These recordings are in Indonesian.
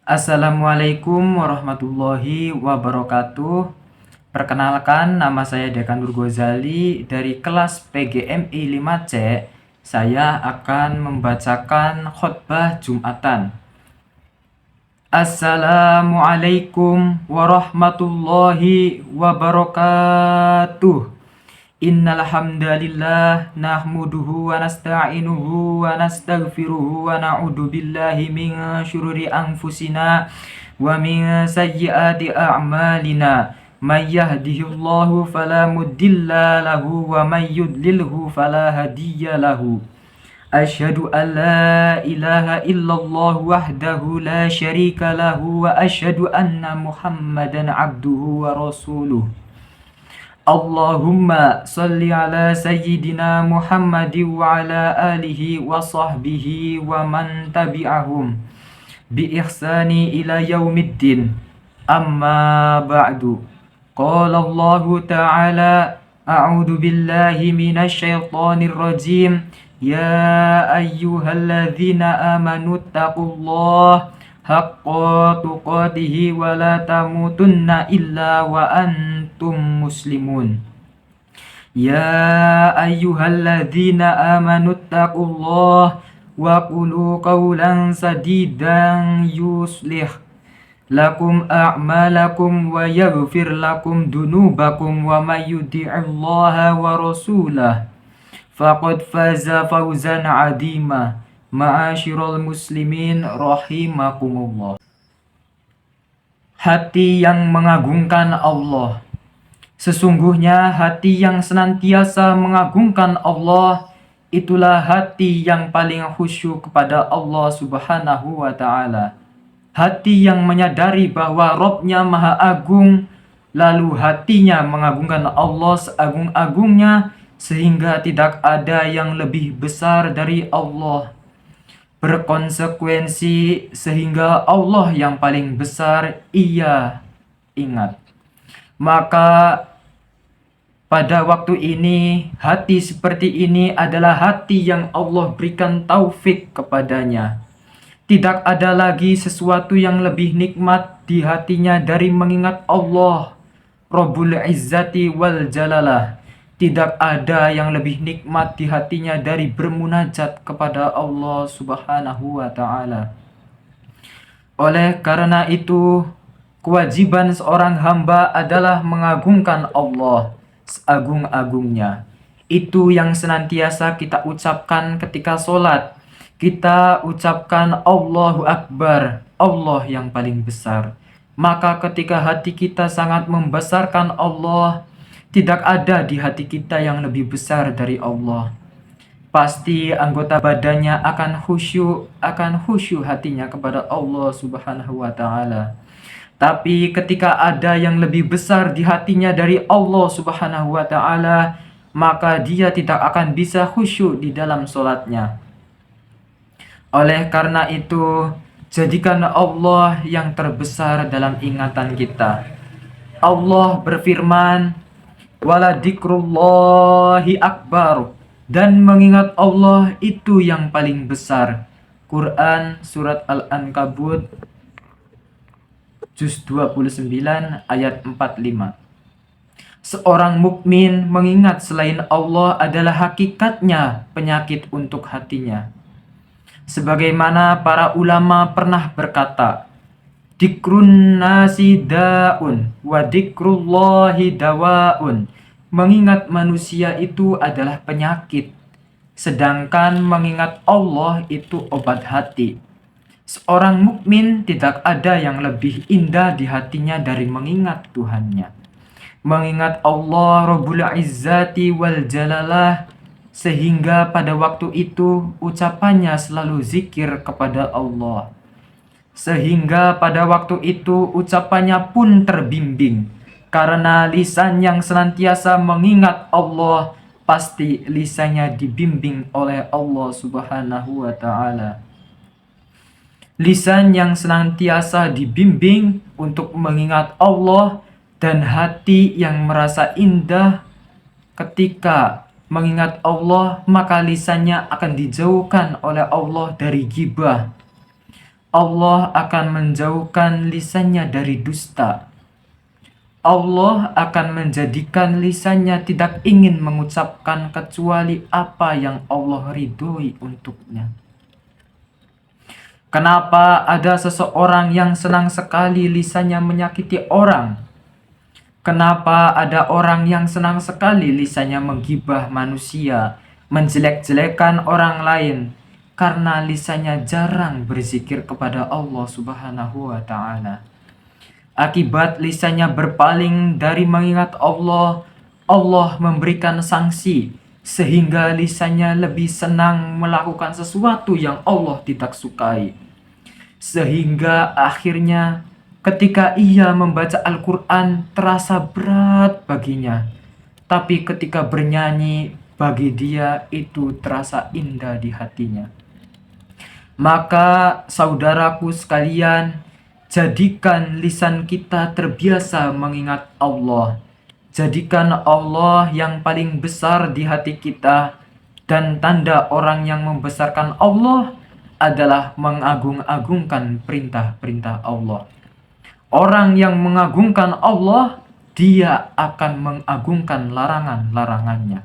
Assalamualaikum warahmatullahi wabarakatuh. Perkenalkan, nama saya Dekan Nur Ghazali dari kelas PGMI 5C. Saya akan membacakan khutbah Jumatan. Assalamualaikum warahmatullahi wabarakatuh. Innal hamdalillah nahmaduhu wa nasta'inuhu wa nastaghfiruhu wa na'udzu billahi min syururi anfusina wa min sayyiati a'malina. May yahdihillahu fala mudilla lahu wa may yudlilhu fala hadiya lahu. Asyhadu an la ilaha illallah wahdahu la syarika lahu wa asyhadu anna Muhammadan abduhu wa rasuluh. Allahumma salli ala sayyidina Muhammad wa ala alihi wa sahbihi wa man tabi'ahum bi ihsani ila yaumiddin. Amma ba'du. Qala Allah ta'ala, a'udzu billahi minasy syaithanir rajim. Ya ayyuhalladzina amanu taqullaha haqqa tuqatihi wa la tamutunna illa wa antum muslimun. Ya ayyuhalladzina amanu taqullaha wa qulu qawlan sadidan yuslih lakum a'malakum wa yaghfir lakum dunubakum wa may yuti'illaha wa rasulahu faqad faza fawzan 'azima. Ma'asyiral muslimin rahimakumullah. Hati yang mengagungkan Allah. Sesungguhnya hati yang senantiasa mengagungkan Allah, itulah hati yang paling khusyuk kepada Allah Subhanahu wa ta'ala. Hati yang menyadari bahwa Rabb-Nya Maha Agung, lalu hatinya mengagungkan Allah seagung-agungnya, sehingga tidak ada yang lebih besar dari Allah. Berkonsekuensi sehingga Allah yang paling besar ia ingat. Maka pada waktu ini, hati seperti ini adalah hati yang Allah berikan taufik kepadanya. Tidak ada lagi sesuatu yang lebih nikmat di hatinya dari mengingat Allah Rabbul Izzati wal Jalalah. Tidak ada yang lebih nikmat di hatinya dari bermunajat kepada Allah Subhanahu wa ta'ala. Oleh karena itu, kewajiban seorang hamba adalah mengagungkan Allah seagung-agungnya. Itu yang senantiasa kita ucapkan ketika sholat. Kita ucapkan Allahu Akbar, Allah yang paling besar. Maka ketika hati kita sangat membesarkan Allah, tidak ada di hati kita yang lebih besar dari Allah. Pasti anggota badannya akan khusyuk hatinya kepada Allah Subhanahu wa ta'ala. Tapi ketika ada yang lebih besar di hatinya dari Allah Subhanahu wa ta'ala, maka dia tidak akan bisa khusyuk di dalam sholatnya. Oleh karena itu, jadikan Allah yang terbesar dalam ingatan kita. Allah berfirman, wala dzikrullahi akbar, dan mengingat Allah itu yang paling besar. Quran surat Al-Ankabut juz 29 ayat 45. Seorang mukmin mengingat selain Allah adalah hakikatnya penyakit untuk hatinya. Sebagaimana para ulama pernah berkata, dikrun nasi da'un wa dikrullahi dawa'un. Mengingat manusia itu adalah penyakit, sedangkan mengingat Allah itu obat hati. Seorang mukmin tidak ada yang lebih indah di hatinya dari mengingat Tuhannya. Mengingat Allah Rabbul Izzati wal Jalalah, sehingga pada waktu itu ucapannya selalu zikir kepada Allah. Sehingga pada waktu itu ucapannya pun terbimbing. Karena lisan yang senantiasa mengingat Allah, pasti lisannya dibimbing oleh Allah Subhanahu wa ta'ala. Lisan yang senantiasa dibimbing untuk mengingat Allah, dan hati yang merasa indah ketika mengingat Allah, maka lisannya akan dijauhkan oleh Allah dari ghibah. Allah akan menjauhkan lisannya dari dusta. Allah akan menjadikan lisannya tidak ingin mengucapkan kecuali apa yang Allah ridhoi untuknya. Kenapa ada seseorang yang senang sekali lisannya menyakiti orang? Kenapa ada orang yang senang sekali lisannya menggibah manusia, menjelek-jelekan orang lain? Karena lisannya jarang berzikir kepada Allah Subhanahu wa Ta'ala. Akibat lisannya berpaling dari mengingat Allah, Allah memberikan sanksi sehingga lisannya lebih senang melakukan sesuatu yang Allah tidak sukai. Sehingga akhirnya ketika ia membaca Al-Quran terasa berat baginya. Tapi ketika bernyanyi bagi dia itu terasa indah di hatinya. Maka saudaraku sekalian, jadikan lisan kita terbiasa mengingat Allah. Jadikan Allah yang paling besar di hati kita. Dan tanda orang yang membesarkan Allah adalah mengagung-agungkan perintah-perintah Allah. Orang yang mengagungkan Allah, dia akan mengagungkan larangan-larangannya.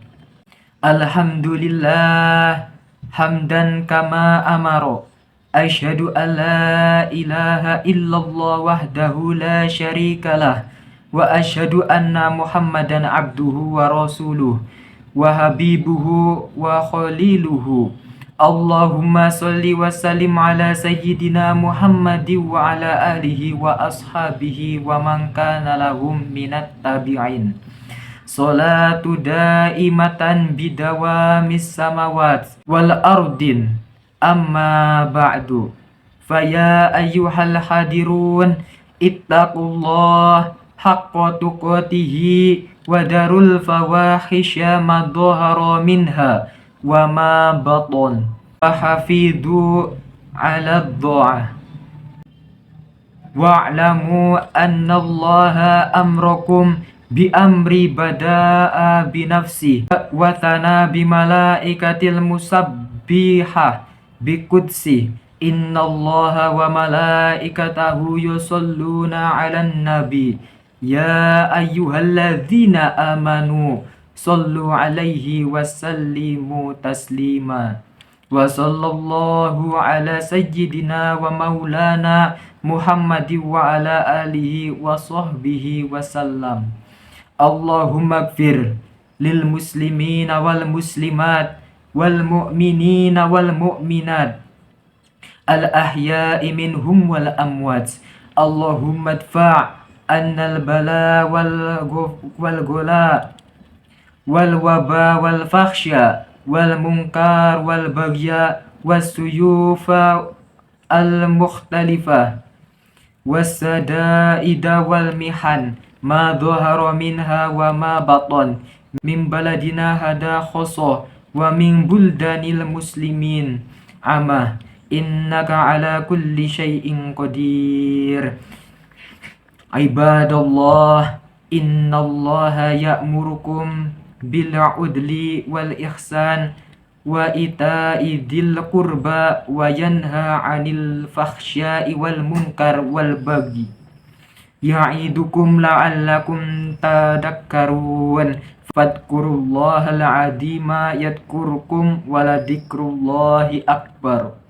Alhamdulillah hamdan kama amaro. Asyhadu an la ilaha illallah wahdahu la syarikalah. Wa asyhadu anna Muhammadan abduhu wa rasuluh wa habibuhu wa khaliluhu. Allahumma salli wa sallim ala sayyidina Muhammadi wa ala alihi wa ashabihi wa man kana lahum minat tabi'in. Salatu daimatan bidawamis samawat wal ardin. Amma ba'du. Faya ayyuhal hadirun ittaqullah haqqa tuqatihi wa darul fawahisha ma dhahara minha wa ma baton wa hafidhu ala dhu'a wa'lamu anna allaha amrakum bi amri bada'a bi nafsi wa thana bi malaikatil musabbihah bi qudsi innallaha wa malaikatahu yusalluna 'alan nabi ya ayyuhalladzina amanu sallu alaihi wasallimu taslima. Wa sallallahu ala sayyidina wa maulana Muhammadi wa ala alihi wa sahbihi wasallam. Allahumma gfir lil muslimina wal muslimat wal mu'minina wal mu'minat al ahya'i minhum wal amwat. Allahumma dfa' annal bala wal gula wal waba wal fakhsya wal munkar wal bagya was suyufa al mukhtalifah was sadaida wal mihan ma dhahara minha wa ma batan min baladina hada khosoh wa min buldanil muslimin amah innaka ala kulli syai'in qadir. Ibadallah, innallaha ya'murukum bil udli wal ihsan wa ita'i dzil qurba wa yanha 'anil fakhsya'i wal munkar wal baghi ya'idukum la'allakum tadakkarun fadhkurullahal 'azima yadhkurkum wa la dzikrullahi akbar.